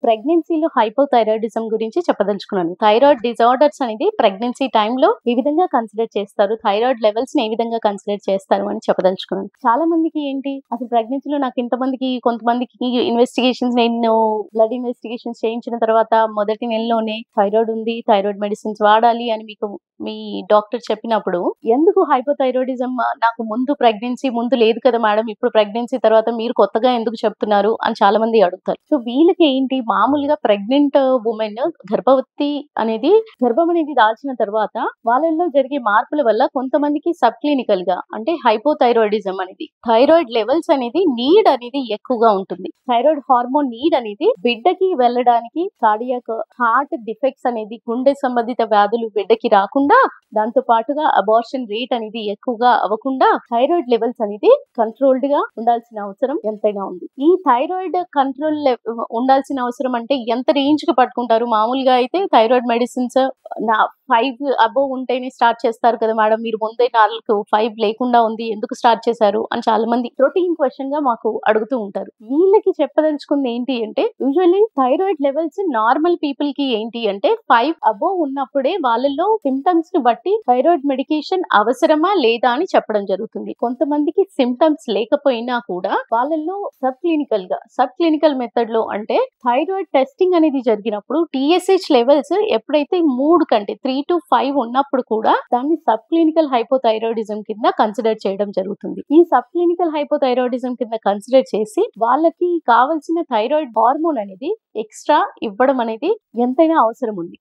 ప్రెగ్నెన్సీలో హైపోథైరాయిడిజం గురించి చెప్పదలుచుకున్నాను. థైరాయిడ్ డిజార్డర్స్ అనేది ప్రెగ్నెన్సీ టైమ్‌లో ఏ విధంగా కన్సిడర్ చేస్తారు? థైరాయిడ్ లెవెల్స్‌ని ఏ విధంగా కన్సిడర్ చేస్తారు అని చెప్పదలుచుకున్నాను. చాలా మందికి ఏంటి అసలు ప్రెగ్నెన్సీలో నాకు ఇంతమందికి కొంతమందికి ఇన్వెస్టిగేషన్స్ నేను బ్లడ్ ఇన్వెస్టిగేషన్స్ చేయించిన తర్వాత మొదటి నెలలోనే థైరాయిడ్ ఉంది. థైరాయిడ్ మెడిసిన్స్ వాడాలి అని మీకు మీ డాక్టర్ చెప్పినప్పుడు ఎందుకు హైపోథైరాయిడిజం నాకు ప్రెగ్నెన్సీ ముందు లేదు కదా మేడం. ఇప్పుడు ప్రెగ్నెన్సీ తర్వాత మీరు కొత్తగా ఎందుకు చెప్తున్నారు అని చాలా మంది అడుగుతారు. సో వీళ్ళకి ఏంటి మామూలుగా ప్రెగ్నెంట్ వుమెన్ గర్భం అనేది దాల్చిన తర్వాత వాళ్ళల్లో జరిగే మార్పుల వల్ల కొంతమందికి సబ్ క్లినికల్ గా అంటే హైపోథైరాయిడిజం అనేది థైరాయిడ్ లెవెల్స్ అనేది నీడ్ అనేది ఎక్కువగా ఉంటుంది. థైరాయిడ్ హార్మోన్ నీడ్ అనేది బిడ్డకి వెళ్ళడానికి కార్డియాక్ హార్ట్ డిఫెక్ట్స్ అనేది గుండె సంబంధిత వ్యాధులు బిడ్డకి రాకుండా దాంతో పాటుగా అబార్షన్ రేట్ అనేది ఎక్కువగా అవ్వకుండా థైరాయిడ్ లెవెల్స్ అనేది కంట్రోల్డ్ గా ఉండాల్సిన అవసరం ఎంతైనా ఉంది. ఈ థైరాయిడ్ కంట్రోల్ ఉండాల్సిన అవసరం అంటే ఎంత రేంజ్ కి పట్టుకుంటారు? మామూలుగా అయితే థైరాయిడ్ మెడిసిన్స్ 5 అబోవ్ ఉంటేనే స్టార్ట్ చేస్తారు కదా మేడం. మీరు ముందే 5 లేకుండా ఉంది ఎందుకు స్టార్ట్ చేశారు అని చాలా మంది రొటీన్ క్వశ్చన్ గా మాకు అడుగుతూ ఉంటారు. వీళ్ళకి చెప్పదలుచుకుంది ఏంటి అంటే usually thyroid levels normal people కి ఏంటి అంటే 5 అబోవ్ ఉన్నప్పుడే వాళ్ళలో సిమ్టమ్స్ ని బట్టి థైరాయిడ్ మెడికేషన్ అవసరమా లేదా అని చెప్పడం జరుగుతుంది. కొంతమందికి సిమ్టమ్స్ లేకపోయినా కూడా వాళ్ళల్లో సబ్ క్లినికల్ మెథడ్ లో అంటే థైరాయిడ్ టెస్టింగ్ అనేది జరిగినప్పుడు TSH లెవెల్స్ ఎప్పుడైతే 3 కంటే 3 to 5 ఉన్నప్పుడు కూడా దాన్ని సబ్ క్లినికల్ హైపోథైరాయిడిజం కింద కన్సిడర్ చేయడం జరుగుతుంది. ఈ సబ్ క్లినికల్ హైపోథైరాయిడిజం కింద కన్సిడర్ చేసి వాళ్ళకి కావాల్సిన థైరాయిడ్ హార్మోన్ అనేది ఎక్స్ట్రా ఇవ్వడం అనేది ఎంతైనా అవసరం ఉంది.